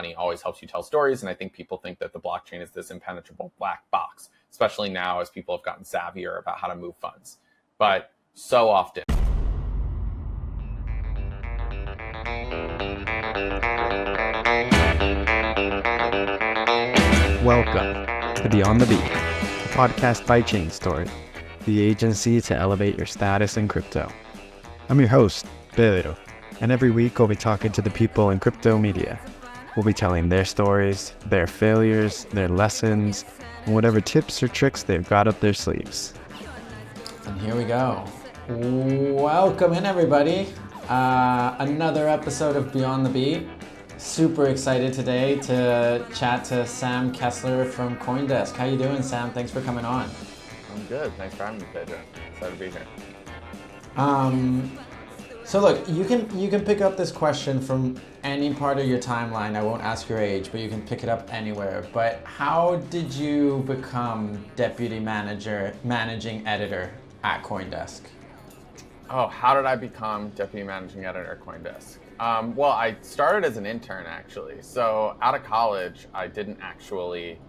money always helps you tell stories. And I think people think that the blockchain is this impenetrable black box, especially now as people have gotten savvier about how to move funds. But so often. Welcome to Beyond the Beat, a podcast by Chain Story, the agency to elevate your status in crypto. I'm your host, Pedro, and every week I'll be talking to the people in crypto media. We'll be telling their stories, their failures, their lessons, and whatever tips or tricks they've got up their sleeves. And here we go. Welcome in, everybody. Another episode of Beyond the Beat. Super excited today to chat to Sam Kessler from CoinDesk. How you doing, Sam? Thanks for coming on. I'm good. Thanks for having me, Pedro. Excited to be here. So look, you can pick up this question from any part of your timeline. I won't ask your age, but you can pick it up anywhere. But how did you become deputy manager, managing editor at CoinDesk? Oh, how did I become deputy managing editor at CoinDesk? Well, I started as an intern, actually. So out of college, I didn't actually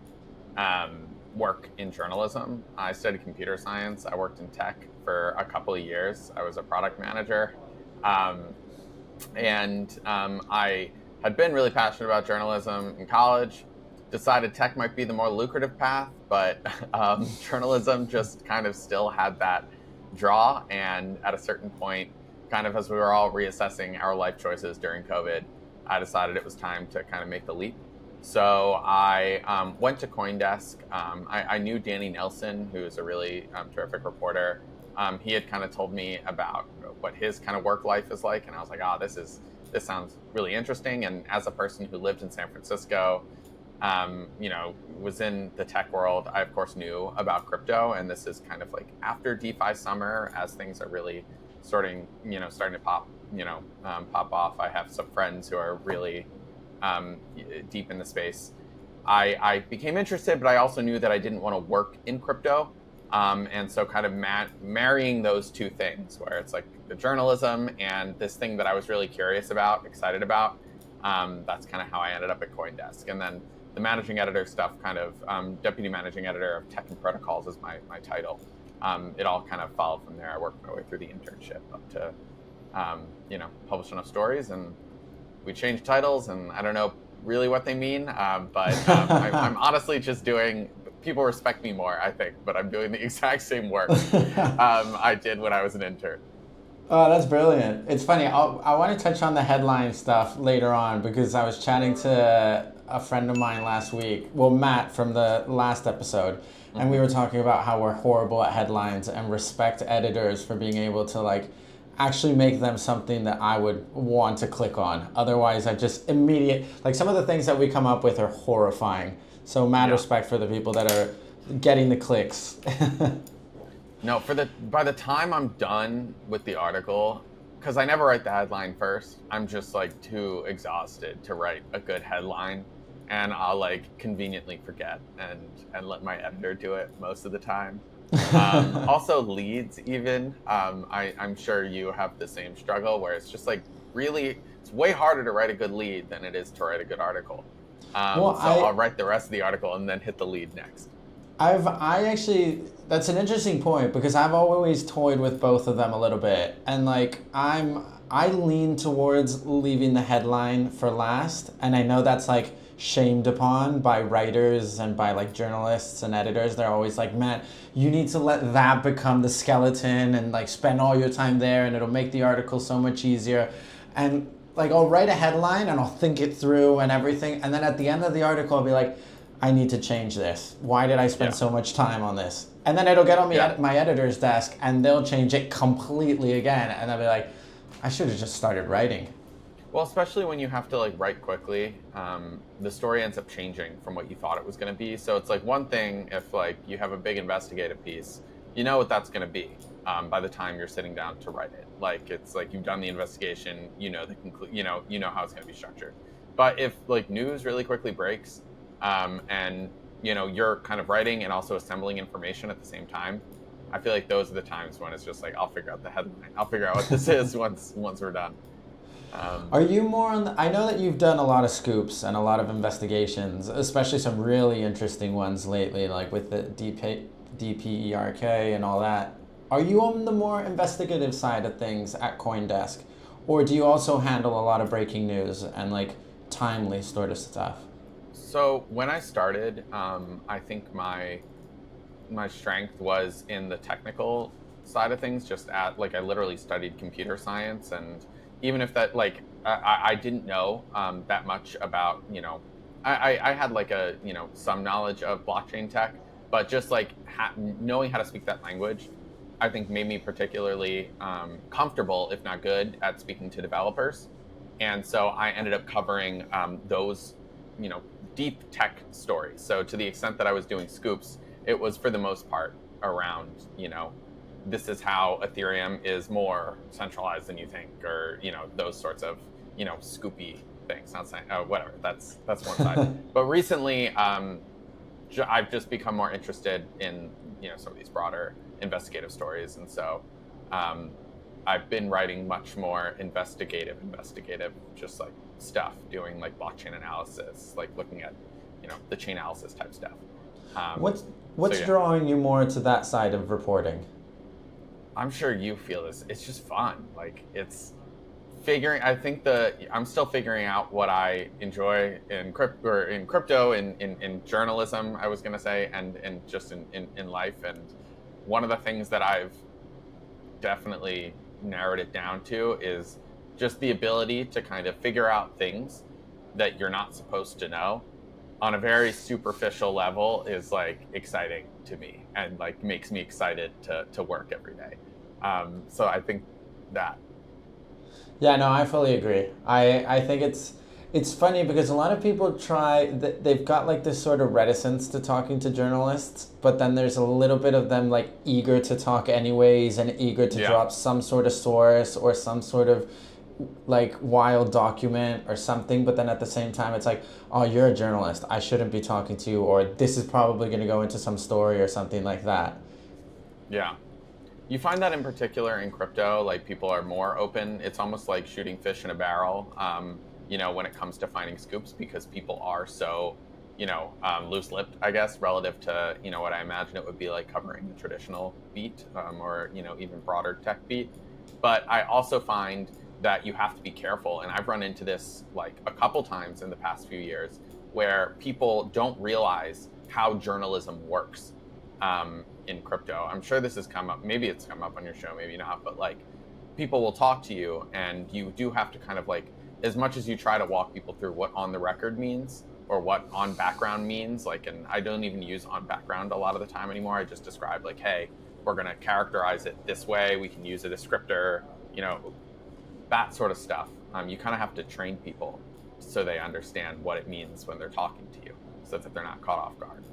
work in journalism. I studied computer science. I worked in tech for a couple of years. I was a product manager. I had been really passionate about journalism in college, decided tech might be the more lucrative path, but journalism just kind of still had that draw. And at a certain point, kind of as we were all reassessing our life choices during COVID, I decided it was time to kind of make the leap. So I went to CoinDesk. I knew Danny Nelson, who's a really terrific reporter. He had kind of told me about what his kind of work life is like, and I was like, this sounds really interesting. And as a person who lived in San Francisco, was in the tech world, I of course knew about crypto, and this is kind of like after DeFi summer, as things are really starting to pop off. I have some friends who are really deep in the space. I became interested, but I also knew that I didn't want to work in crypto. And so kind of marrying those two things, where it's like the journalism and this thing that I was really curious about, excited about, that's kind of how I ended up at CoinDesk. And then the managing editor stuff, kind of deputy managing editor of tech and protocols is my title. It all kind of followed from there. I worked my way through the internship up to, publish enough stories, and we changed titles, and I don't know really what they mean, but I'm honestly just doing. People respect me more, I think, but I'm doing the exact same work I did when I was an intern. Oh, that's brilliant. It's funny. I want to touch on the headline stuff later on, because I was chatting to a friend of mine last week, Matt from the last episode, and we were talking about how we're horrible at headlines and respect editors for being able to actually make them something that I would want to click on. Otherwise, I just some of the things that we come up with are horrifying. So mad respect for the people that are getting the clicks. No, by the time I'm done with the article, because I never write the headline first, I'm just too exhausted to write a good headline, and I'll conveniently forget and let my editor do it most of the time. Also leads even, I'm sure you have the same struggle, where it's just really, it's way harder to write a good lead than it is to write a good article. I'll write the rest of the article and then hit the lead next. That's an interesting point, because I've always toyed with both of them a little bit. And I lean towards leaving the headline for last. And I know that's shamed upon by writers and by journalists and editors. They're always like, man, you need to let that become the skeleton and spend all your time there, and it'll make the article so much easier. And I'll write a headline and I'll think it through and everything. And then at the end of the article, I'll be like, I need to change this. Why did I spend so much time on this? And then it'll get on my editor's desk, and they'll change it completely again. And I'll be like, I should have just started writing. Well, especially when you have to write quickly, the story ends up changing from what you thought it was going to be. So it's one thing if you have a big investigative piece, you know what that's going to be by the time you're sitting down to write it. It's you've done the investigation, you know how it's going to be structured. But if news really quickly breaks, and you're kind of writing and also assembling information at the same time, I feel those are the times when it's just I'll figure out the headline. I'll figure out what this is once we're done. Are you more on I know that you've done a lot of scoops and a lot of investigations, especially some really interesting ones lately, like with the DPERK and all that. Are you on the more investigative side of things at CoinDesk? Or do you also handle a lot of breaking news and like timely sort of stuff? So when I started, I think my strength was in the technical side of things. Just at like I literally studied computer science, and even if that like I didn't know that much about I had like a some knowledge of blockchain tech, but just like knowing how to speak that language, I think made me particularly comfortable, if not good, at speaking to developers. And so I ended up covering those deep tech stories. So to the extent that I was doing scoops, it was for the most part around, this is how Ethereum is more centralized than you think, or, those sorts of, scoopy things. Not saying, whatever, that's one side. But recently, I've just become more interested in, some of these broader investigative stories. And so I've been writing much more investigative, just like stuff, doing like blockchain analysis, like looking at, the chain analysis type stuff. What's drawing you more to that side of reporting? I'm sure you feel this. It's just fun. Like it's I'm still figuring out what I enjoy in crypto, in journalism, I was going to say, and just in life. And one of the things that I've definitely narrowed it down to is just the ability to kind of figure out things that you're not supposed to know on a very superficial level is like exciting to me, and like makes me excited to work every day. So I think that. Yeah, no, I fully agree. I think it's funny because a lot of people they've got like this sort of reticence to talking to journalists, but then there's a little bit of them like eager to talk anyways and eager to drop some sort of source or some sort of like wild document or something, but then at the same time it's like, oh, you're a journalist, I shouldn't be talking to you, or this is probably going to go into some story or something like that. Yeah. You find that in particular in crypto, like people are more open. It's almost like shooting fish in a barrel, when it comes to finding scoops, because people are so, loose-lipped, I guess, relative to, what I imagine it would be like covering the traditional beat, or, even broader tech beat. But I also find that you have to be careful. And I've run into this like a couple times in the past few years where people don't realize how journalism works in crypto. I'm sure this has come up. Maybe it's come up on your show, maybe not. But like people will talk to you and you do have to kind of like, as much as you try to walk people through what on the record means or what on background means, like, and I don't even use on background a lot of the time anymore. I just describe like, hey, we're going to characterize it this way. We can use a descriptor, that sort of stuff. You kind of have to train people so they understand what it means when they're talking to you, so that they're not caught off guard.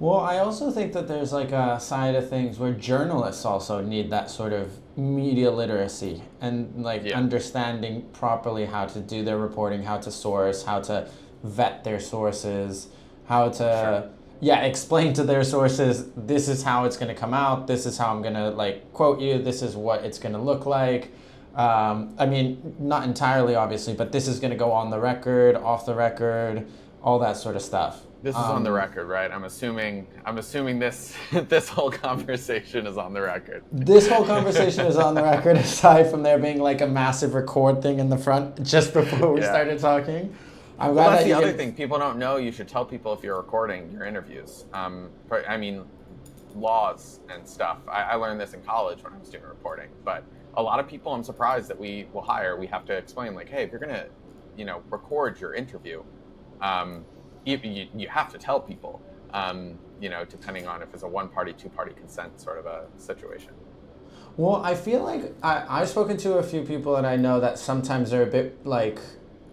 Well, I also think that there's like a side of things where journalists also need that sort of media literacy and like understanding properly how to do their reporting, how to source, how to vet their sources, how to explain to their sources, this is how it's going to come out, this is how I'm going to like quote you, this is what it's going to look like. I mean, not entirely obviously, but this is going to go on the record, off the record, all that sort of stuff. This is on the record, right? I'm assuming this whole conversation is on the record. This whole conversation is on the record, aside from there being like a massive record thing in the front just before we started talking. I'm glad that's the other thing people don't know. You should tell people if you're recording your interviews. I mean, laws and stuff. I learned this in college when I was doing reporting, but a lot of people I'm surprised that we will hire, we have to explain like, hey, if you're gonna, record your interview, you have to tell people, depending on if it's a one-party, two-party consent sort of a situation. Well, I feel like I've spoken to a few people that I know that sometimes they're a bit like,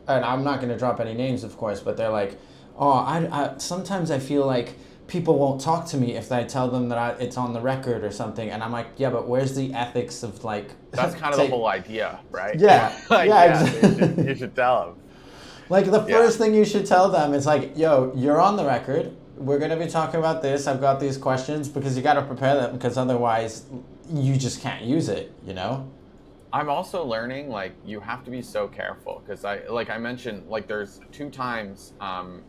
and I'm not going to drop any names, of course, but they're like, oh, sometimes I feel like people won't talk to me if I tell them that it's on the record or something. And I'm like, yeah, but where's the ethics of like... That's kind of the whole idea, right? Yeah. Exactly. You should tell them. Like the first thing you should tell them is like, yo, you're on the record. We're going to be talking about this. I've got these questions, because you got to prepare them, because otherwise you just can't use it, I'm also learning, like, you have to be so careful because like I mentioned, like, there's two times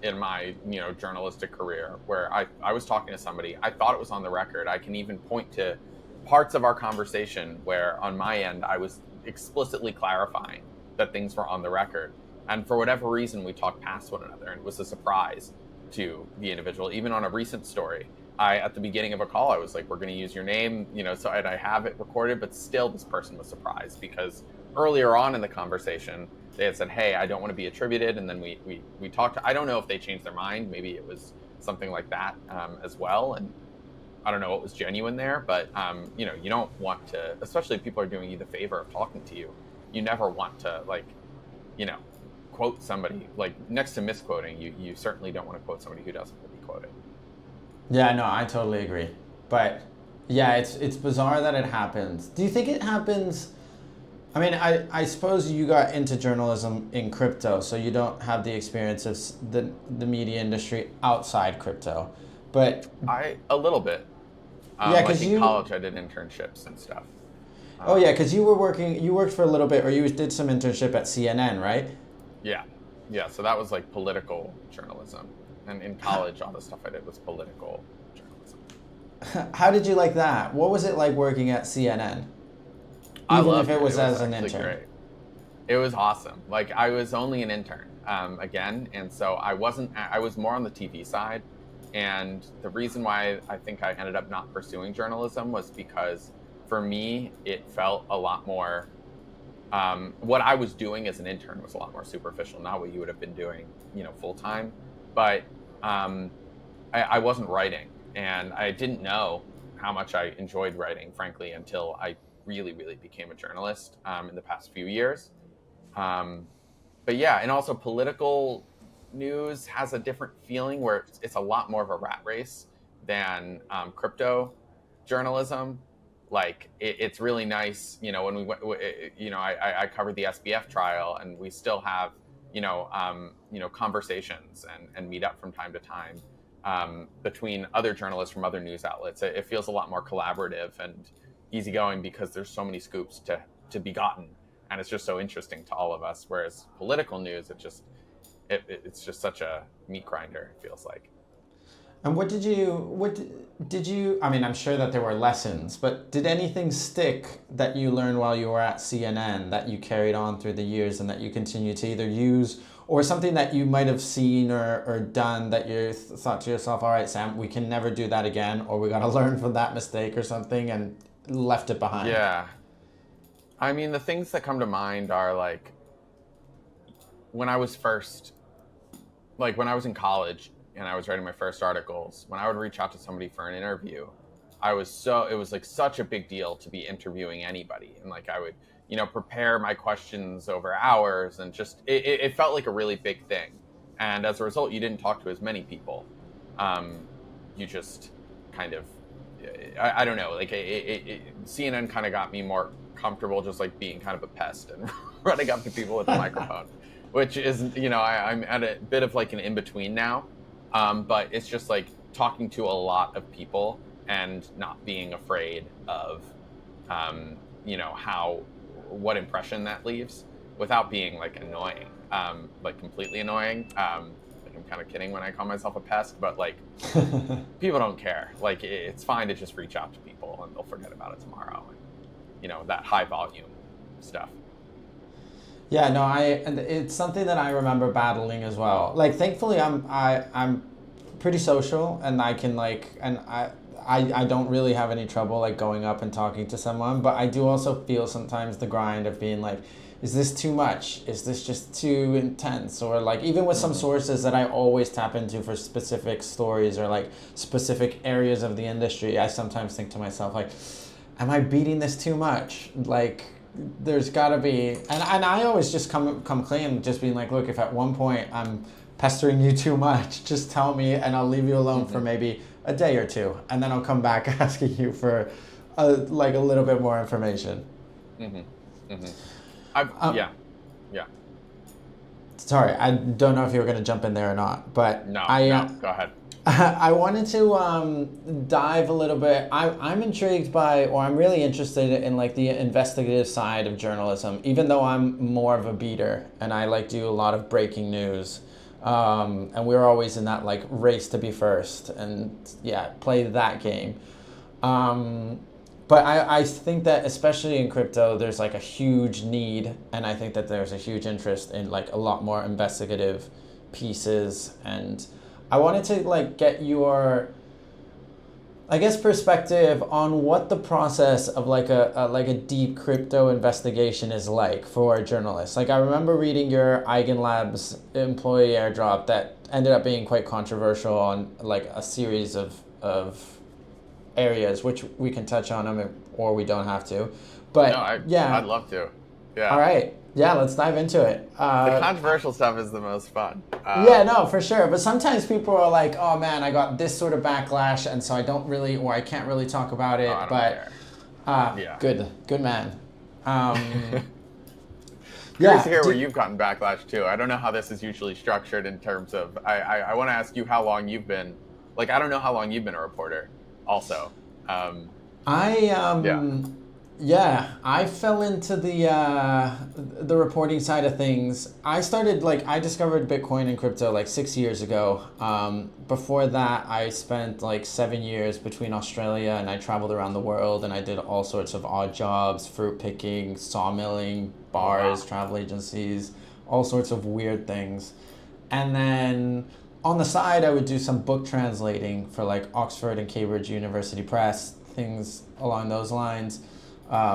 in my, journalistic career where I was talking to somebody. I thought it was on the record. I can even point to parts of our conversation where on my end, I was explicitly clarifying that things were on the record. And for whatever reason, we talked past one another, and it was a surprise to the individual. Even on a recent story, at the beginning of a call, I was like, we're going to use your name, so, and I have it recorded, but still this person was surprised because earlier on in the conversation, they had said, hey, I don't want to be attributed. And then we talked. I don't know if they changed their mind. Maybe it was something like that as well. And I don't know what was genuine there, but, you don't want to, especially if people are doing you the favor of talking to you, you never want to, like, quote somebody, like, next to misquoting, you certainly don't want to quote somebody who doesn't want to be quoted. Yeah, no, I totally agree. But yeah, it's bizarre that it happens. Do you think it happens? I mean, I suppose you got into journalism in crypto, so you don't have the experience of the media industry outside crypto. But A little bit. Yeah, because in college I did internships and stuff. Oh yeah, because you worked for a little bit, or you did some internship at CNN, right? Yeah. So that was like political journalism, and in college, all the stuff I did was political journalism. How did you like that? What was it like working at CNN? I Even loved if it was as an actually intern. great. It was awesome. Like, I was only an intern, again, and so I was more on the TV side. And the reason why I think I ended up not pursuing journalism was because, for me, it felt a lot more. What I was doing as an intern was a lot more superficial, not what you would have been doing, full time. But I wasn't writing, and I didn't know how much I enjoyed writing, frankly, until I really, really became a journalist in the past few years. But yeah, and also political news has a different feeling where it's a lot more of a rat race than crypto journalism. Like, it's really nice, when we went, I covered the SBF trial, and we still have, conversations and meet up from time to time between other journalists from other news outlets. It feels a lot more collaborative and easygoing because there's so many scoops to be gotten, and it's just so interesting to all of us. Whereas political news, it's just such a meat grinder, it feels like. And what did you, I mean, I'm sure that there were lessons, but did anything stick that you learned while you were at CNN that you carried on through the years and that you continue to either use, or something that you might have seen or done that you thought to yourself, all right, Sam, we can never do that again, or we got to learn from that mistake or something, and left it behind? Yeah. I mean, the things that come to mind are, like, when I was in college, and I was writing my first articles, when I would reach out to somebody for an interview, it was like such a big deal to be interviewing anybody. And, like, I would, prepare my questions over hours, and just, it felt like a really big thing. And as a result, you didn't talk to as many people. You just kind of, I don't know, like, CNN kind of got me more comfortable just, like, being kind of a pest and running up to people with a microphone, which is, I'm at a bit of, like, an in-between now. But it's just, like, talking to a lot of people and not being afraid of, what impression that leaves without being, like, annoying, like, completely annoying. Like, I'm kind of kidding when I call myself a pest, but, like, people don't care. Like, it's fine to just reach out to people and they'll forget about it tomorrow. And, that high volume stuff. Yeah, no, and it's something that I remember battling as well. Like, thankfully, I'm pretty social, and I can, like, and I don't really have any trouble, like, going up and talking to someone. But I do also feel sometimes the grind of being like, is this too much? Is this just too intense? Or, like, even with some sources that I always tap into for specific stories or, like, specific areas of the industry, I sometimes think to myself, like, am I beating this too much? Like, there's got to be, and I always just come clean, just being like, look, if at one point I'm pestering you too much, just tell me, and I'll leave you alone for maybe a day or two, and then I'll come back asking you for a little bit more information. Yeah. Sorry, I don't know if you were going to jump in there or not, but No, go ahead. I wanted to dive a little bit. I'm intrigued by, or I'm really interested in like the investigative side of journalism, even though I'm more of a beater and I like do a lot of breaking news. And we're always in that like race to be first and yeah, play that game. But I think that especially in crypto, there's like a huge need, and I think that there's a huge interest in like a lot more investigative pieces. And I wanted to like get your, I guess, perspective on what the process of like a deep crypto investigation is like for a journalist. Like I remember reading your EigenLabs employee airdrop that ended up being quite controversial on like a series of areas, which we can touch on them or we don't have to. But I'd love to. Yeah. All right. Yeah, let's dive into it. The controversial stuff is the most fun. Yeah, no, for sure. But sometimes people are like, "Oh man, I got this sort of backlash, and so I don't really, or I can't really talk about it." I don't care. Good man. Curious to hear where you've gotten backlash too. I don't know how this is usually structured in terms of. I want to ask you how long you've been. Like, I don't know how long you've been a reporter. Also, I fell into the reporting side of things. I discovered Bitcoin and crypto like 6 years ago. Before that, I spent like 7 years between Australia, and I traveled around the world, and I did all sorts of odd jobs: fruit picking, sawmilling, bars, travel agencies, all sorts of weird things. And then on the side, I would do some book translating for like Oxford and Cambridge University Press, things along those lines.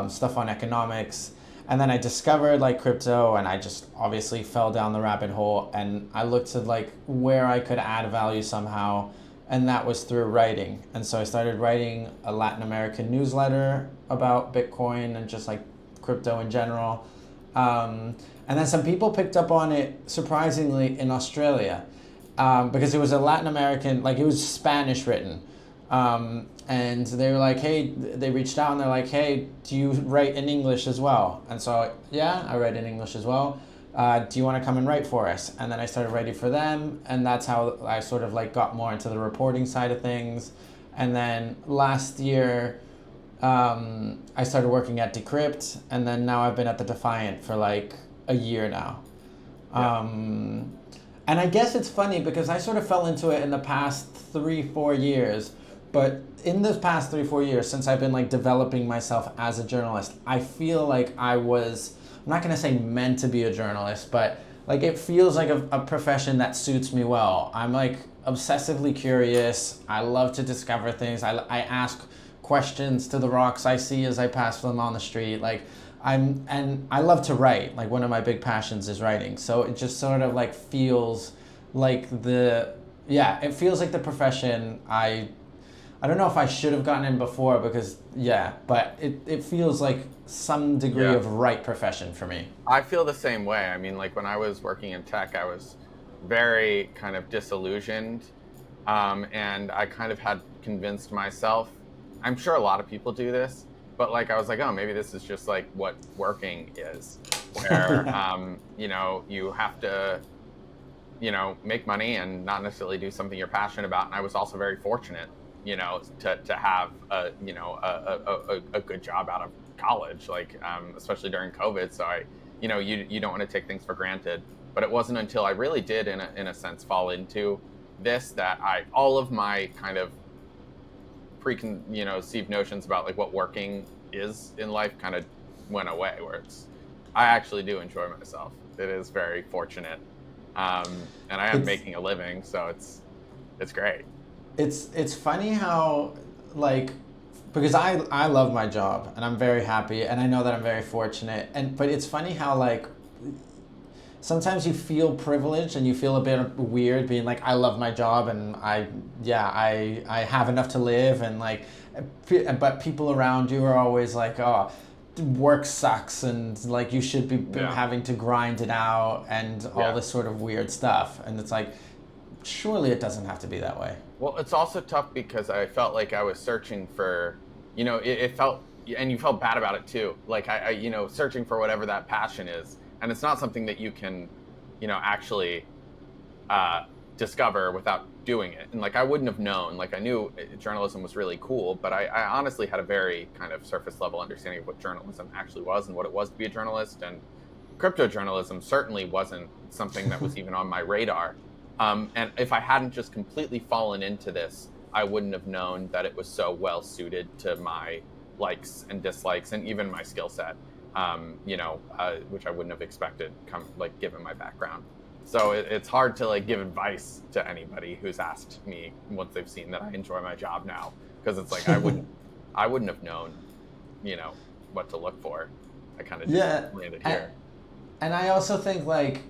Stuff on economics, and then I discovered like crypto, and I just obviously fell down the rabbit hole, and I looked at like where I could add value somehow, and that was through writing. And so I started writing a Latin American newsletter about Bitcoin and just like crypto in general, and then some people picked up on it surprisingly in Australia, because it was a Latin American, like it was Spanish written. And they were like, hey, they reached out and they're like, hey, do you write in English as well? And so, yeah, I write in English as well. Do you want to come and write for us? And then I started writing for them, and that's how I sort of like got more into the reporting side of things. And then last year, I started working at Decrypt, and then now I've been at the Defiant for like a year now. Yeah. And I guess it's funny because I sort of fell into it in the past 3-4 years. But in the past 3-4 years, since I've been like developing myself as a journalist, I feel like I'm not going to say meant to be a journalist, but like it feels like a profession that suits me well. I'm like obsessively curious. I love to discover things. I ask questions to the rocks I see as I pass them on the street. And I love to write. Like one of my big passions is writing. So it just sort of like feels like it feels like the profession I don't know if I should have gotten in before but it feels like some degree of right profession for me. I feel the same way. I mean, like when I was working in tech, I was very kind of disillusioned, and I kind of had convinced myself, I'm sure a lot of people do this, but like I was like, oh, maybe this is just like what working is, where you have to make money and not necessarily do something you're passionate about. And I was also very fortunate to have a good job out of college, like especially during COVID. So you don't want to take things for granted. But it wasn't until I really did in a sense fall into this that all of my kind of preconceived notions about like what working is in life kind of went away. Where I actually do enjoy myself. It is very fortunate, and I am making a living, so it's great. It's funny how, like, because I love my job and I'm very happy and I know that I'm very fortunate, but it's funny how like sometimes you feel privileged and you feel a bit weird being like, I love my job and I have enough to live, and like, but people around you are always like, oh, work sucks and like you should be having to grind it out and all this sort of weird stuff, and it's like, surely it doesn't have to be that way. Well, it's also tough because I felt like I was searching for, it felt, and you felt bad about it too. Like I searching for whatever that passion is, and it's not something that you can, actually discover without doing it. And like, I wouldn't have known. Like, I knew journalism was really cool, but I honestly had a very kind of surface level understanding of what journalism actually was and what it was to be a journalist. And crypto journalism certainly wasn't something that was even on my radar. And if I hadn't just completely fallen into this, I wouldn't have known that it was so well suited to my likes and dislikes and even my skill set, which I wouldn't have expected given my background. So it's hard to like give advice to anybody who's asked me once they've seen that I enjoy my job now, because it's like I wouldn't have known, what to look for. I kind of just landed here. And I also think like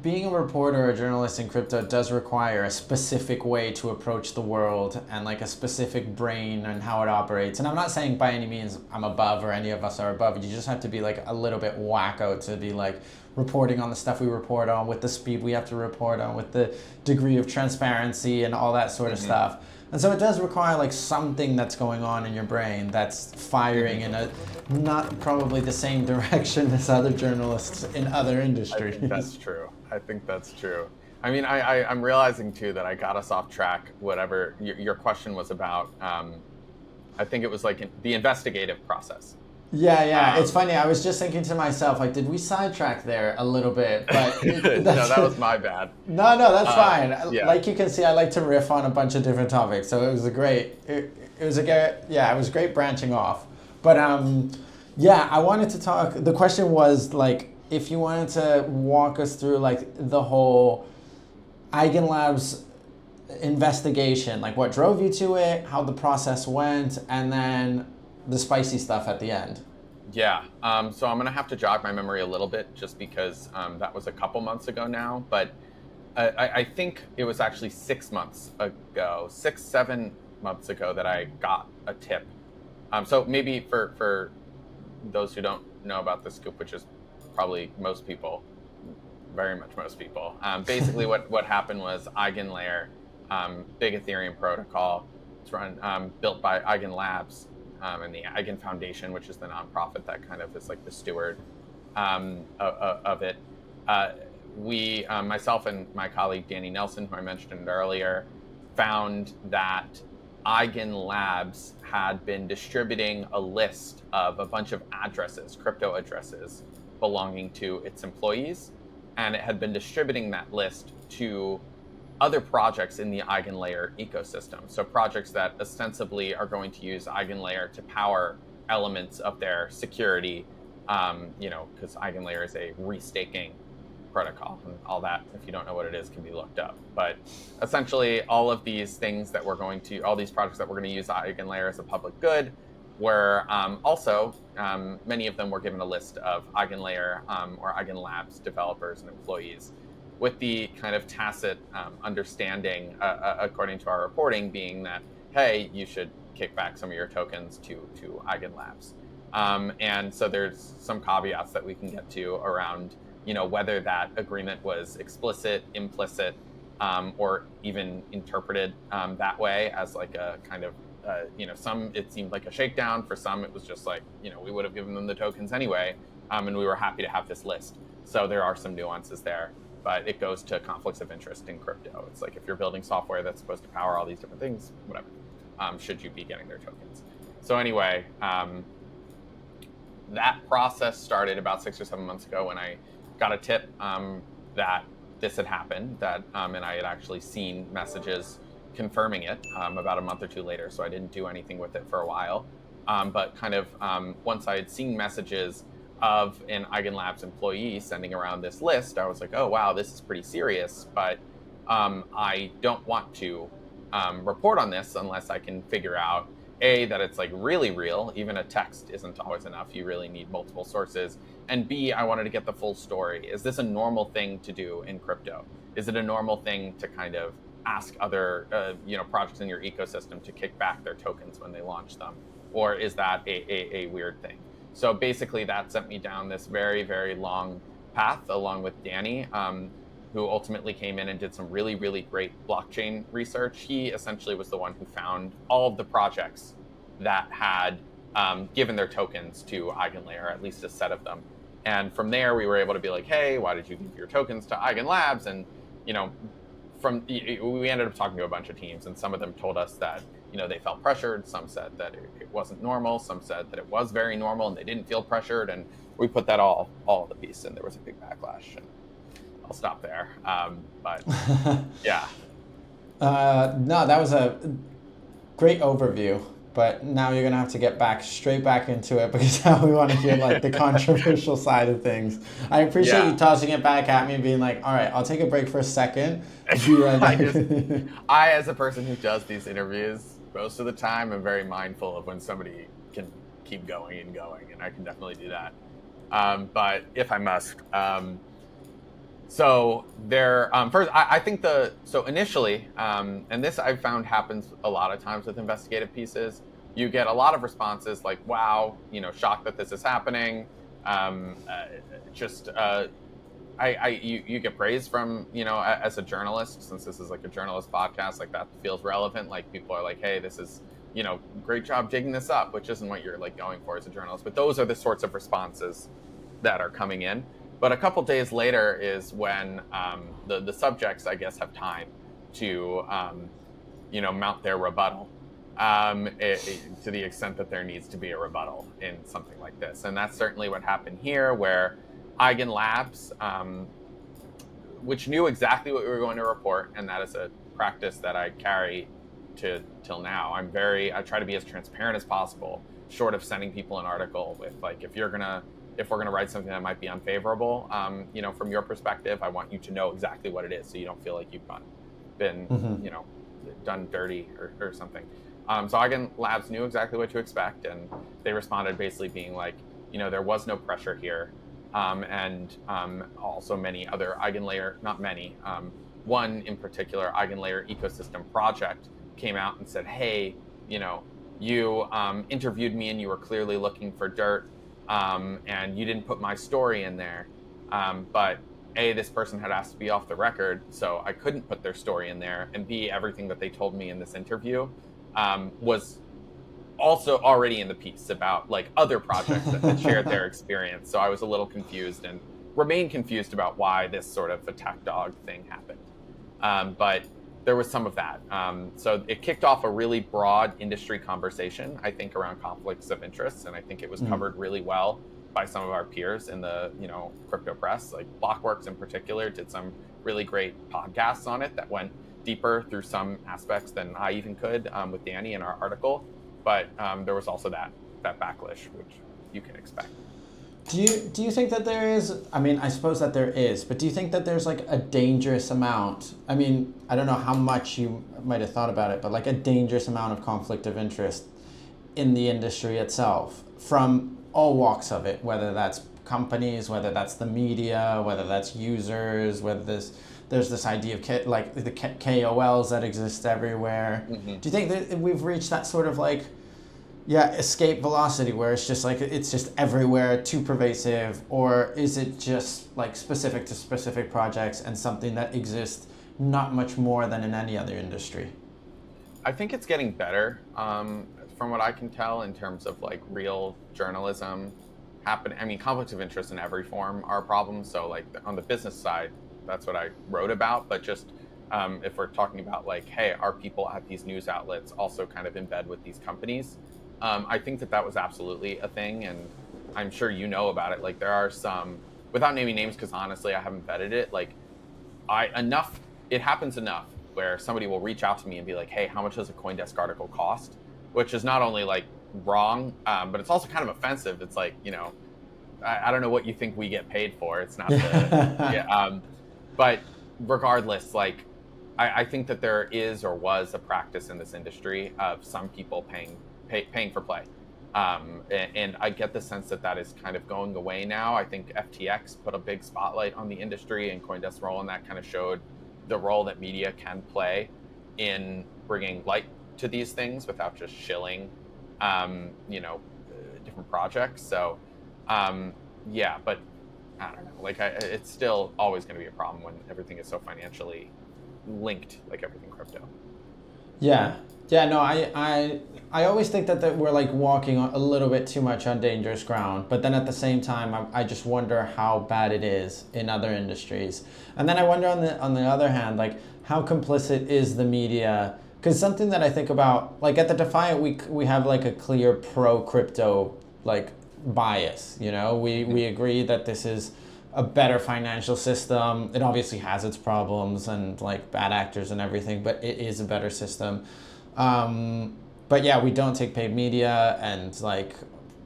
being a reporter or a journalist in crypto does require a specific way to approach the world and like a specific brain and how it operates. And I'm not saying by any means I'm above or any of us are above. You just have to be like a little bit wacko to be like reporting on the stuff we report on with the speed we have to report on, with the degree of transparency and all that sort of stuff. And so it does require like something that's going on in your brain that's firing in a not probably the same direction as other journalists in other industries. I think that's true. I mean, I'm realizing too that I got us off track, whatever your question was about. I think it was like the investigative process. Yeah. It's funny. I was just thinking to myself, like, did we sidetrack there a little bit? But no, that was my bad. No, that's fine. Yeah. Like you can see, I like to riff on a bunch of different topics, so it was it was great branching off. But I wanted to talk. The question was like, if you wanted to walk us through like the whole EigenLabs investigation, like what drove you to it, how the process went, and then the spicy stuff at the end. Yeah. So I'm going to have to jog my memory a little bit just because that was a couple months ago now. But I think it was actually 7 months ago that I got a tip. So maybe for those who don't know about the scoop, which is probably most people, very much most people, basically what happened was EigenLayer, big Ethereum protocol. It's built by EigenLabs. And the Eigen Foundation, which is the nonprofit that kind of is like the steward of it. We, myself and my colleague Danny Nelson, who I mentioned earlier, found that EigenLabs had been distributing a list of a bunch of addresses, crypto addresses, belonging to its employees, and it had been distributing that list to other projects in the EigenLayer ecosystem. So projects that ostensibly are going to use EigenLayer to power elements of their security, because EigenLayer is a restaking protocol, and all that, if you don't know what it is, can be looked up. But essentially, all of these things that all these projects that we're going to use EigenLayer as a public good were also, many of them were given a list of EigenLayer or EigenLabs developers and employees, with the kind of tacit understanding, according to our reporting, being that, hey, you should kick back some of your tokens to EigenLabs. And so there's some caveats that we can get to around, whether that agreement was explicit, implicit, or even interpreted that way as like a kind of, some it seemed like a shakedown. For some, it was just like, we would have given them the tokens anyway, and we were happy to have this list. So there are some nuances there. But it goes to conflicts of interest in crypto. It's like if you're building software that's supposed to power all these different things, whatever, should you be getting their tokens? So anyway, that process started about 6 or 7 months ago when I got a tip that this had happened, and I had actually seen messages confirming it about a month or two later. So I didn't do anything with it for a while. But kind of once I had seen messages of an EigenLabs employee sending around this list, I was like, oh, wow, this is pretty serious, but I don't want to report on this unless I can figure out, A, that it's like really real. Even a text isn't always enough. You really need multiple sources. And B, I wanted to get the full story. Is this a normal thing to do in crypto? Is it a normal thing to kind of ask other projects in your ecosystem to kick back their tokens when they launch them? Or is that a weird thing? So basically that sent me down this very, very long path along with Danny, who ultimately came in and did some really, really great blockchain research. He essentially was the one who found all of the projects that had given their tokens to EigenLayer, at least a set of them. And from there, we were able to be like, hey, why did you give your tokens to EigenLabs? And we ended up talking to a bunch of teams, and some of them told us that they felt pressured. Some said that it wasn't normal. Some said that it was very normal and they didn't feel pressured. And we put that all in the piece, and there was a big backlash. And I'll stop there. But yeah. No, that was a great overview. But now you're gonna have to get straight back into it, because now we want to hear like the controversial side of things. I appreciate you tossing it back at me and being like, all right, I'll take a break for a second. I, as a person who does these interviews most of the time, am very mindful of when somebody can keep going, and I can definitely do that. But if I must, so there, first, I think initially, and this I've found happens a lot of times with investigative pieces, you get a lot of responses like, wow, shocked that this is happening. You get praise from, as a journalist, since this is like a journalist podcast, like that feels relevant. Like people are like, hey, this is, great job digging this up, which isn't what you're like going for as a journalist. But those are the sorts of responses that are coming in. But a couple days later is when the subjects, I guess, have time to, mount their rebuttal to the extent that there needs to be a rebuttal in something like this. And that's certainly what happened here, where EigenLabs, which knew exactly what we were going to report, and that is a practice that I carry till now. I try to be as transparent as possible, short of sending people an article with like, if we're gonna write something that might be unfavorable, from your perspective, I want you to know exactly what it is, so you don't feel like you've been done dirty or something. So EigenLabs knew exactly what to expect, and they responded basically being like, there was no pressure here. And also many other EigenLayer, not many, one in particular, EigenLayer ecosystem project came out and said, hey, you interviewed me and you were clearly looking for dirt, and you didn't put my story in there. But A, this person had asked to be off the record, so I couldn't put their story in there. And B, everything that they told me in this interview was also already in the piece about like other projects that had shared their experience. So I was a little confused and remain confused about why this sort of attack dog thing happened. But there was some of that. So it kicked off a really broad industry conversation, I think, around conflicts of interest. And I think it was covered really well by some of our peers in the, crypto press. Like Blockworks in particular did some really great podcasts on it that went deeper through some aspects than I even could with Danny in our article. But there was also that backlash, which you can expect. Do you think that there is, I mean, I suppose that there is, but do you think that there's like a dangerous amount? I mean, I don't know how much you might have thought about it, but like a dangerous amount of conflict of interest in the industry itself from all walks of it, whether that's companies, whether that's the media, whether that's users, whether there's this idea of like the KOLs that exist everywhere. Mm-hmm. Do you think that we've reached that sort of like, escape velocity where it's just like, it's just everywhere, too pervasive, or is it just like specific to specific projects and something that exists not much more than in any other industry? I think it's getting better from what I can tell in terms of like real journalism happening. I mean, conflicts of interest in every form are a problem. So like on the business side, that's what I wrote about. But just if we're talking about like, hey, are people at these news outlets also kind of in bed with these companies? I think that was absolutely a thing, and I'm sure you know about it. Like there are some, without naming names, because honestly I haven't vetted it. Like it happens enough where somebody will reach out to me and be like, "Hey, how much does a CoinDesk article cost?" Which is not only like wrong, but it's also kind of offensive. It's like, I don't know what you think we get paid for. It's not the but regardless, like I think that there is or was a practice in this industry of some people paying for play. And I get the sense that is kind of going away now. I think FTX put a big spotlight on the industry, and CoinDesk's role in that kind of showed the role that media can play in bringing light to these things without just shilling, different projects. So, but I don't know, like it's still always going to be a problem when everything is so financially linked, like everything crypto. Yeah, yeah. No, I always think that we're like walking a little bit too much on dangerous ground. But then at the same time, I just wonder how bad it is in other industries. And then I wonder on the other hand, like how complicit is the media? Because something that I think about, like at the Defiant, we have like a clear pro crypto like bias. You know, we agree that this is a better financial system. It obviously has its problems and like bad actors and everything, but it is a better system. But yeah, we don't take paid media, and like,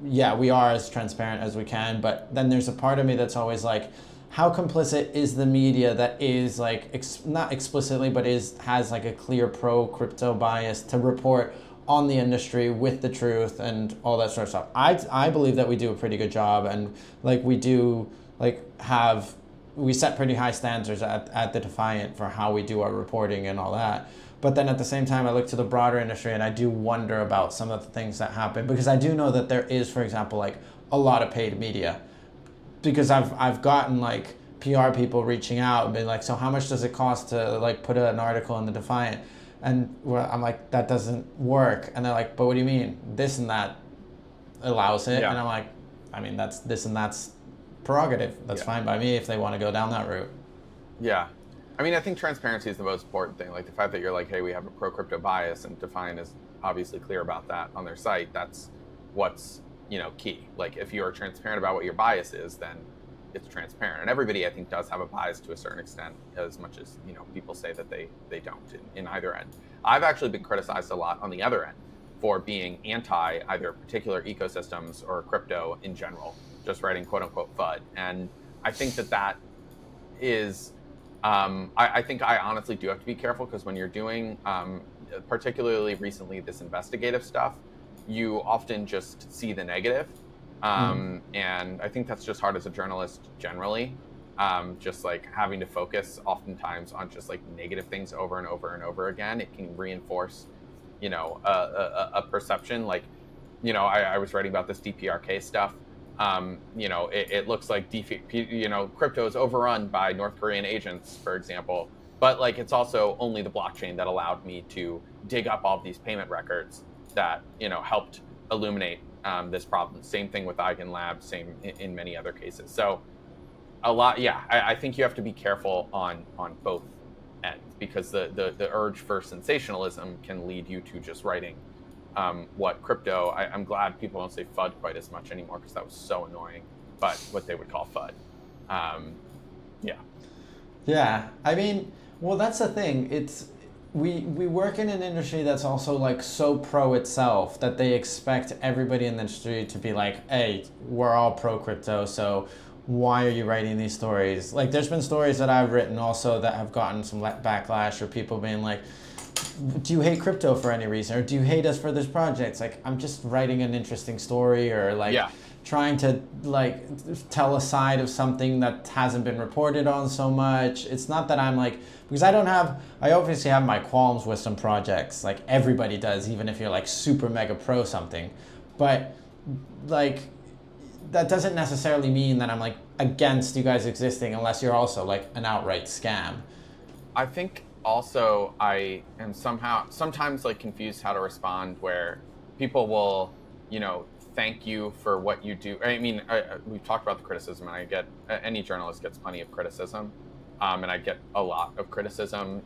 yeah, we are as transparent as we can. But then there's a part of me that's always like, how complicit is the media that is like not explicitly, but has like a clear pro crypto bias to report on the industry with the truth and all that sort of stuff. I believe that we do a pretty good job, and like we do like we set pretty high standards at the Defiant for how we do our reporting and all that. But then at the same time, I look to the broader industry and I do wonder about some of the things that happen, because I do know that there is, for example, like a lot of paid media, because I've gotten like PR people reaching out and being like, so how much does it cost to like put an article in the Defiant? And I'm like, that doesn't work. And they're like, but what do you mean? This and that allows it. Yeah. And I'm like, I mean, that's this and that's prerogative. That's fine by me if they want to go down that route. Yeah. I mean, I think transparency is the most important thing. Like the fact that you're like, hey, we have a pro crypto bias, and Defiant is obviously clear about that on their site. That's what's, key. Like if you're transparent about what your bias is, then it's transparent. And everybody, I think, does have a bias to a certain extent, as much as, people say that they don't in either end. I've actually been criticized a lot on the other end for being anti either particular ecosystems or crypto in general, just writing quote unquote FUD. And I think that is, I think I honestly do have to be careful, because when you're doing, particularly recently, this investigative stuff, you often just see the negative. And I think that's just hard as a journalist generally. Just like having to focus oftentimes on just like negative things over and over and over again. It can reinforce, a perception. Like, I was writing about this DPRK stuff. It looks like crypto is overrun by North Korean agents, for example. But like, it's also only the blockchain that allowed me to dig up all of these payment records that, helped illuminate this problem. Same thing with EigenLabs, same in many other cases. So I think you have to be careful on both ends, because the urge for sensationalism can lead you to just writing what crypto, I'm glad people don't say FUD quite as much anymore, because that was so annoying, but what they would call FUD. Yeah, I mean, well, that's the thing. It's we work in an industry that's also like so pro itself that they expect everybody in the industry to be like, hey, we're all pro crypto, so why are you writing these stories? Like, there's been stories that I've written also that have gotten some backlash, or people being like, do you hate crypto for any reason, or do you hate us for this project? It's like, I'm just writing an interesting story, or like trying to like tell a side of something that hasn't been reported on so much. It's not that I'm like, because I obviously have my qualms with some projects, like everybody does, even if you're like super mega pro something, but like that doesn't necessarily mean that I'm like against you guys existing, unless you're also like an outright scam. I think also I am sometimes like confused how to respond, where people will, thank you for what you do. I mean, we've talked about the criticism, and I get, any journalist gets plenty of criticism, and I get a lot of criticism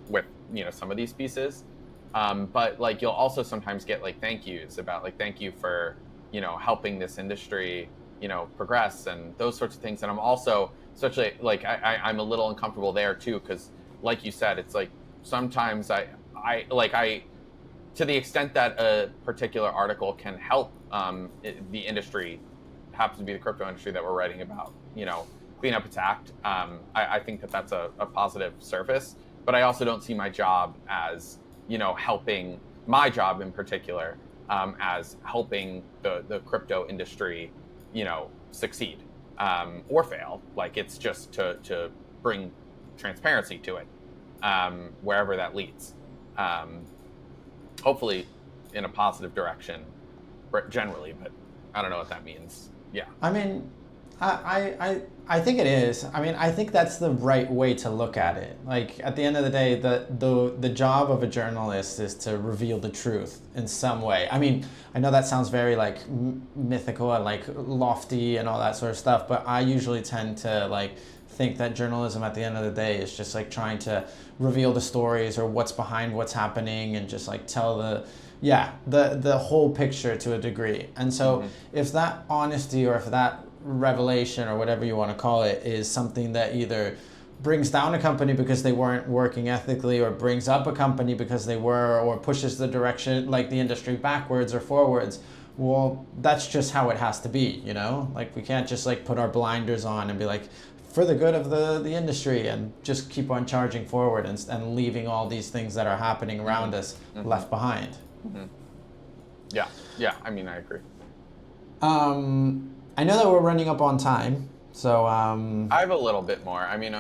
with, some of these pieces. But like, you'll also sometimes get like thank yous about like, thank you for, helping this industry, progress, and those sorts of things. And I'm also especially like, I'm a little uncomfortable there too, because like you said, it's like sometimes I to the extent that a particular article can help the industry, happens to be the crypto industry that we're writing about, clean up its act. I think that that's a positive surface, but I also don't see my job as, helping, my job in particular, as helping the crypto industry, succeed or fail. Like, it's just to bring transparency to it, wherever that leads. Hopefully in a positive direction generally, but I don't know what that means. Yeah. I mean, I think it is. I mean, I think that's the right way to look at it. Like at the end of the day, the job of a journalist is to reveal the truth in some way. I mean, I know that sounds very like mythical and like lofty and all that sort of stuff, but I usually tend to like think that journalism at the end of the day is just like trying to reveal the stories or what's behind what's happening and just like tell the whole picture to a degree. And so if that honesty or if that revelation or whatever you want to call it is something that either brings down a company because they weren't working ethically or brings up a company because they were, or pushes the direction like the industry backwards or forwards, well, that's just how it has to be, you know? Like we can't just like put our blinders on and be like, for the good of the industry, and just keep on charging forward and leaving all these things that are happening around us left behind. Yeah, I mean, I agree. I know that we're running up on time, so I have a little bit more. I mean,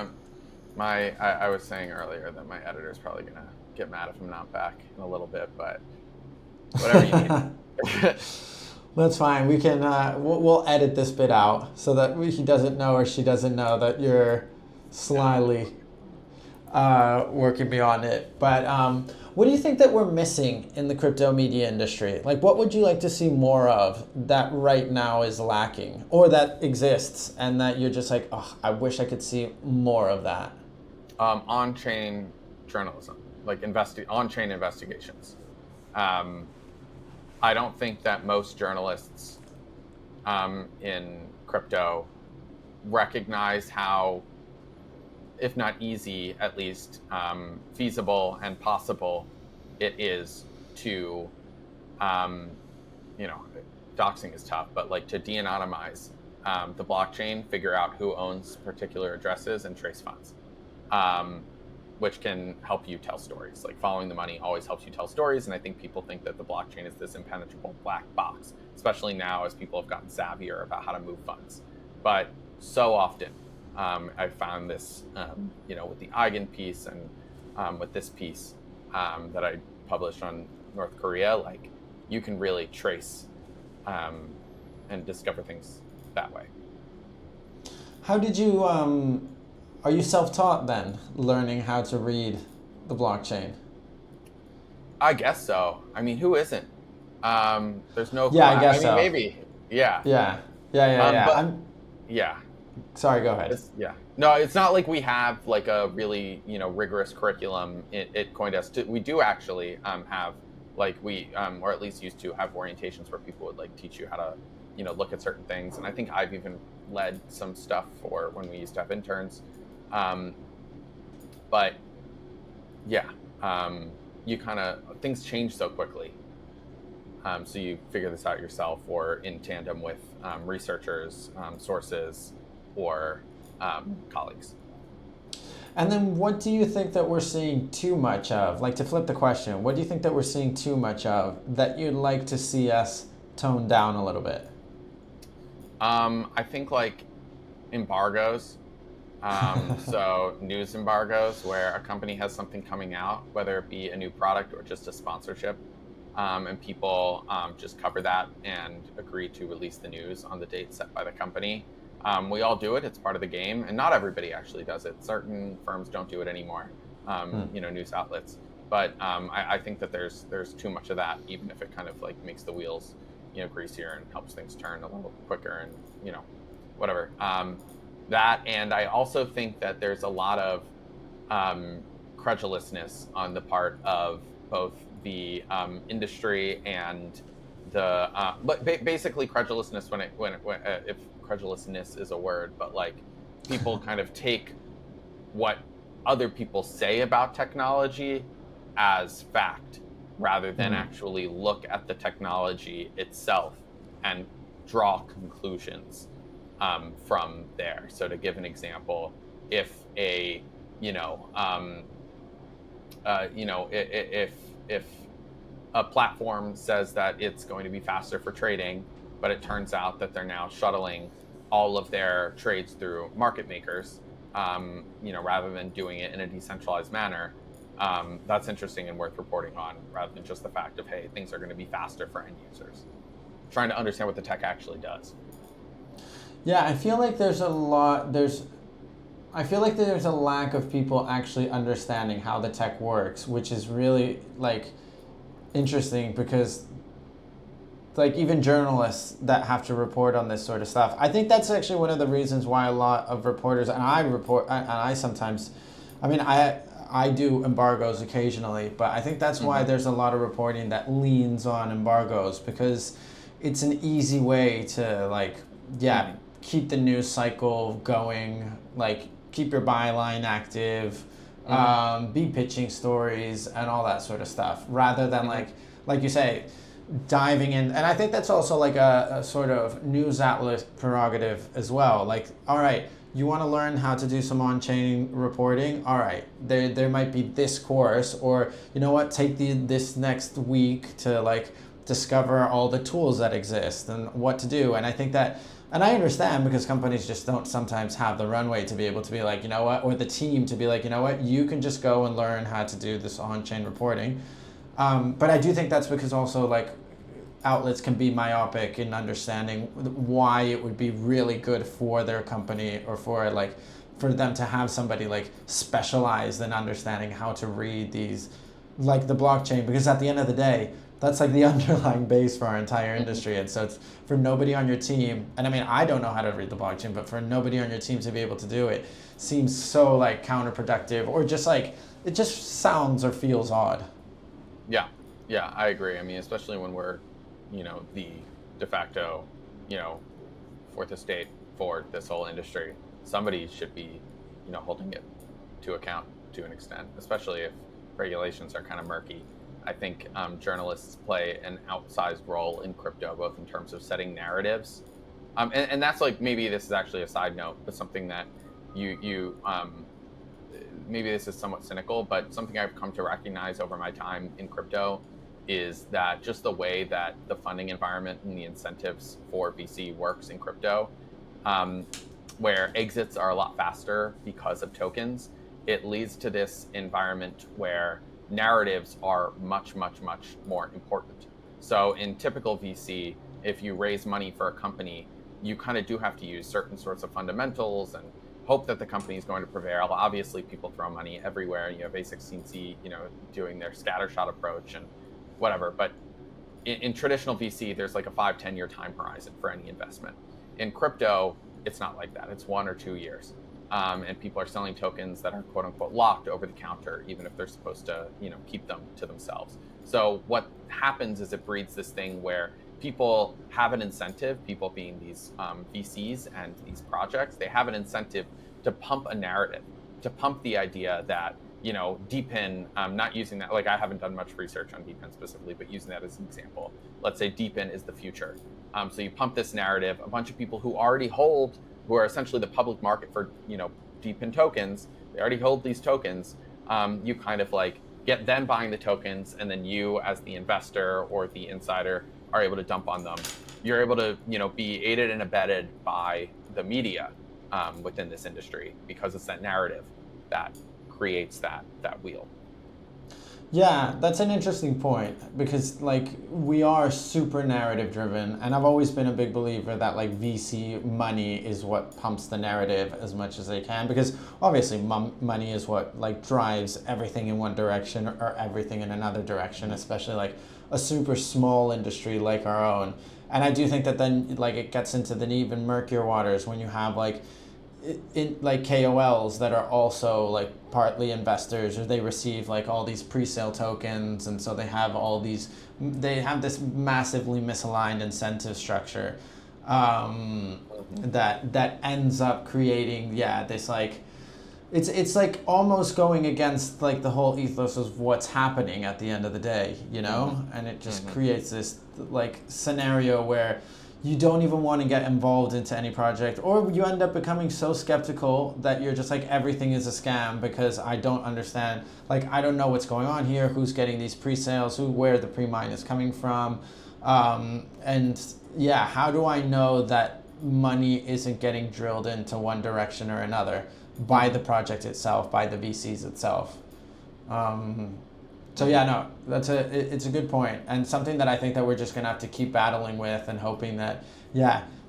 I was saying earlier that my editor's probably gonna get mad if I'm not back in a little bit, but whatever you need. That's fine. We can we'll edit this bit out so that he doesn't know or she doesn't know that you're slyly working beyond it. But what do you think that we're missing in the crypto media industry? Like, what would you like to see more of that right now is lacking, or that exists and that you're just like, oh, I wish I could see more of that? On-chain journalism, like on-chain investigations. I don't think that most journalists in crypto recognize how, if not easy, at least feasible and possible it is to, doxing is tough, but like to de-anonymize the blockchain, figure out who owns particular addresses and trace funds, which can help you tell stories. Like following the money always helps you tell stories. And I think people think that the blockchain is this impenetrable black box, especially now as people have gotten savvier about how to move funds. But so often, I found this, with the Eigen piece and with this piece that I published on North Korea, like you can really trace and discover things that way. How did you, are you self-taught then, learning how to read the blockchain? I guess so. I mean, who isn't? There's no. Yeah, I guess so. Maybe. Yeah. Yeah. But, yeah. Sorry, go ahead. No, it's not like we have like a really rigorous curriculum at CoinDesk. We do actually have like or at least used to have orientations where people would like teach you how to look at certain things, and I think I've even led some stuff for when we used to have interns. But yeah, you kind of things change so quickly. So you figure this out yourself or in tandem with researchers, sources, or colleagues. And then what do you think that we're seeing too much of? Like, to flip the question, what do you think that we're seeing too much of that you'd like to see us tone down a little bit? I think like embargoes. So news embargoes, where a company has something coming out, whether it be a new product or just a sponsorship, and people just cover that and agree to release the news on the date set by the company. We all do it. It's part of the game, and not everybody actually does it. Certain firms don't do it anymore, news outlets. But I think that there's too much of that, even if it kind of like makes the wheels greasier and helps things turn a little quicker and whatever. That, and I also think that there's a lot of credulousness on the part of both the industry and the but basically credulousness when if credulousness is a word, but like people kind of take what other people say about technology as fact rather than actually look at the technology itself and draw conclusions from there. So to give an example, if if a platform says that it's going to be faster for trading, but it turns out that they're now shuttling all of their trades through market makers, rather than doing it in a decentralized manner, that's interesting and worth reporting on, rather than just the fact of, hey, things are going to be faster for end users. Trying to understand what the tech actually does. Yeah, I feel like I feel like there's a lack of people actually understanding how the tech works, which is really like interesting because like even journalists that have to report on this sort of stuff. I think that's actually one of the reasons why a lot of reporters and I sometimes, I mean I do embargoes occasionally, but I think that's why there's a lot of reporting that leans on embargoes because it's an easy way to like keep the news cycle going, like keep your byline active, be pitching stories and all that sort of stuff rather than like you say, diving in. And I think that's also like a sort of news outlet prerogative as well. Like, all right, you want to learn how to do some on-chain reporting? All right, there might be this course, or you know what, take this next week to like discover all the tools that exist and what to do. And I think that, and I understand because companies just don't sometimes have the runway to be able to be like, you know what, or the team to be like, you know what, you can just go and learn how to do this on-chain reporting. But I do think that's because also like outlets can be myopic in understanding why it would be really good for their company or for them to have somebody like specialized in understanding how to read these, like the blockchain, because at the end of the day, that's like the underlying base for our entire industry. And so it's for nobody on your team, and I mean, I don't know how to read the blockchain, but for nobody on your team to be able to do it seems so like counterproductive, or just like, it just sounds or feels odd. Yeah, I agree. I mean, especially when we're, the de facto, fourth estate for this whole industry, somebody should be, holding it to account to an extent, especially if regulations are kind of murky. I think journalists play an outsized role in crypto, both in terms of setting narratives. And that's like, maybe this is actually a side note, but something that you maybe this is somewhat cynical, but something I've come to recognize over my time in crypto is that just the way that the funding environment and the incentives for VC works in crypto, where exits are a lot faster because of tokens, it leads to this environment where narratives are much, much, much more important. So in typical VC, if you raise money for a company, you kind of do have to use certain sorts of fundamentals and hope that the company is going to prevail. Obviously, people throw money everywhere. You have A16Z, doing their scattershot approach and whatever. But in traditional VC, there's like a 5-10 year time horizon for any investment. In crypto, it's not like that. It's 1 or 2 years. And people are selling tokens that are quote unquote locked over the counter, even if they're supposed to, keep them to themselves. So what happens is it breeds this thing where people have an incentive, people being these VCs and these projects, they have an incentive to pump a narrative, to pump the idea that, DeepIn, not using that, like I haven't done much research on DeepIn specifically, but using that as an example, let's say DeepIn is the future. So you pump this narrative, a bunch of people who already hold, who are essentially the public market for, DeepIn tokens, they already hold these tokens, you kind of like get them buying the tokens, and then you as the investor or the insider are able to dump on them. You're able to, be aided and abetted by the media within this industry, because it's that narrative that creates that wheel. Yeah, that's an interesting point, because like we are super narrative driven, and I've always been a big believer that like VC money is what pumps the narrative as much as they can, because obviously money is what like drives everything in one direction or everything in another direction, especially like a super small industry like our own. And I do think that then like it gets into the even murkier waters when you have like like KOLs that are also like partly investors, or they receive like all these pre-sale tokens, and so they have this massively misaligned incentive structure that ends up creating this like it's like almost going against like the whole ethos of what's happening at the end of the day, and it just creates this like scenario where you don't even want to get involved into any project, or you end up becoming so skeptical that you're just like, everything is a scam because I don't understand, like I don't know what's going on here, who's getting these pre-sales, where the pre-mine is coming from, and how do I know that money isn't getting drilled into one direction or another by the project itself, by the VCs itself? So it's a good point, and something that I think that we're just gonna have to keep battling with, and hoping that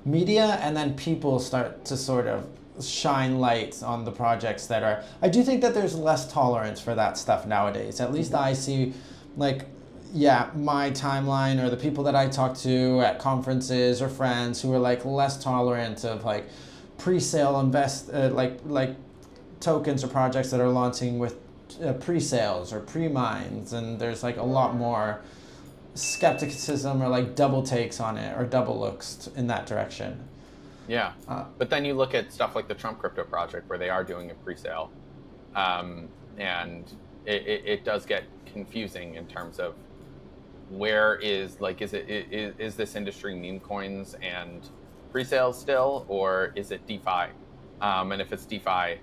media and then people start to sort of shine lights on the projects that are. I do think that there's less tolerance for that stuff nowadays. At least I see, like, yeah, my timeline or the people that I talk to at conferences or friends who are like less tolerant of like pre-sale like tokens or projects that are launching with pre-sales or pre-mines, and there's like a lot more skepticism or like double takes on it or double looks in that direction. Yeah, but then you look at stuff like the Trump crypto project where they are doing a pre-sale, and it does get confusing in terms of where is this industry meme coins and pre-sales still, or is it DeFi? And if it's DeFi,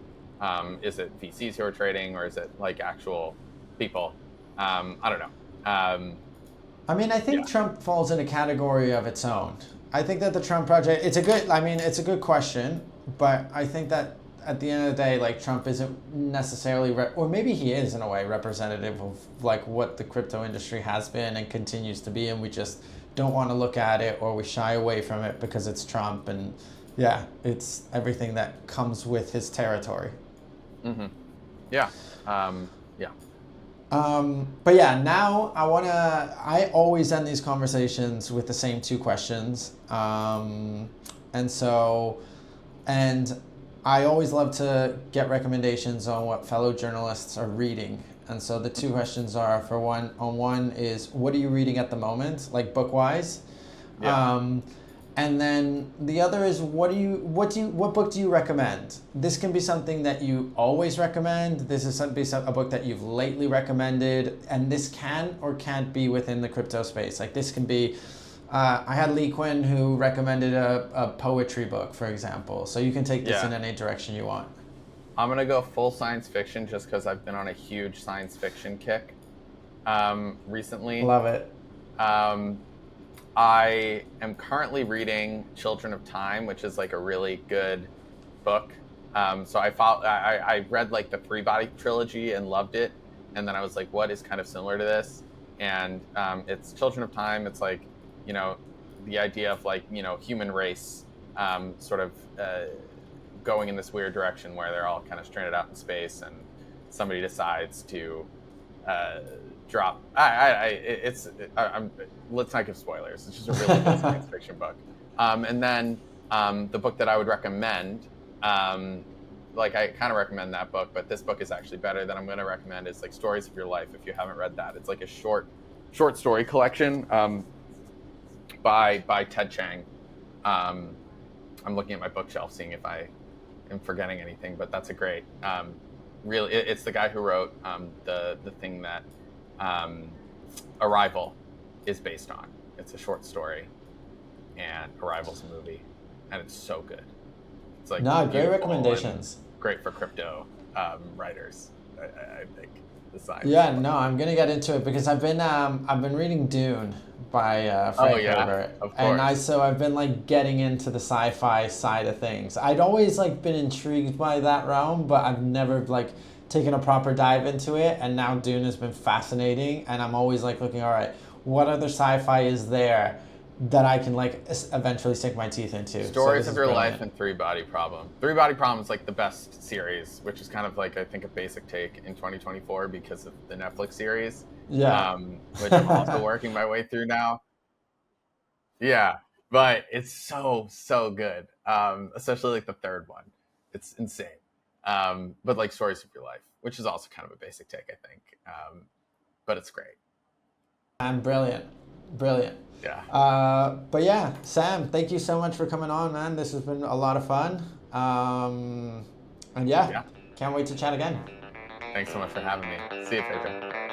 is it VCs who are trading, or is it like actual people? I don't know. I mean, I think Trump falls in a category of its own. I think that the Trump project, it's a good question, but I think that at the end of the day, like, Trump isn't necessarily, or maybe he is in a way, representative of like what the crypto industry has been and continues to be, and we just don't want to look at it, or we shy away from it because it's Trump, and yeah, it's everything that comes with his territory. Mm-hmm. Yeah. But yeah, now I always end these conversations with the same two questions. And I always love to get recommendations on what fellow journalists are reading. And so the two questions are, for one is, what are you reading at the moment, like book-wise? Yeah. And then the other is, what book do you recommend? This can be something that you always recommend. This is a book that you've lately recommended, and this can or can't be within the crypto space. Like, this can be, I had Lee Quinn who recommended a poetry book, for example. So you can take this in any direction you want. I'm going to go full science fiction just because I've been on a huge science fiction kick recently. Love it. I am currently reading Children of Time, which is like a really good book. So I read like the Three Body trilogy and loved it. And then I was like, what is kind of similar to this? And it's Children of Time. It's like, the idea of like, human race sort of going in this weird direction where they're all kind of stranded out in space, and somebody decides to drop. Let's not give spoilers. It's just a really good science fiction book. And then the book that I would recommend, like, I kind of recommend that book, but this book is actually better that I'm going to recommend, is like Stories of Your Life. If you haven't read that, it's like a short story collection by Ted Chiang. I'm looking at my bookshelf, seeing if I am forgetting anything, but that's a great. Really, it's the guy who wrote the thing that Arrival is based on. It's a short story, and Arrival's a movie, and it's so good. It's like great recommendations. Great for crypto writers, I think. The science. Yeah, no, I'm gonna get into it because I've been reading Dune by Frank Herbert, of course. And I've been like getting into the sci-fi side of things. I'd always like been intrigued by that realm, but I've never like taken a proper dive into it. And now Dune has been fascinating, and I'm always like looking, all right, what other sci-fi is there that I can like eventually sink my teeth into? Stories of Your Life and Three Body Problem. Three Body Problem is like the best series, which is kind of like, I think, a basic take in 2024 because of the Netflix series. Yeah. Which I'm also working my way through now. Yeah, but it's so good. Especially like the third one. It's insane. But like Stories of Your Life, which is also kind of a basic take, I think. But it's great. And brilliant. Yeah. But yeah, Sam, thank you so much for coming on, man. This has been a lot of fun. And yeah, can't wait to chat again. Thanks so much for having me. See you, Pedro.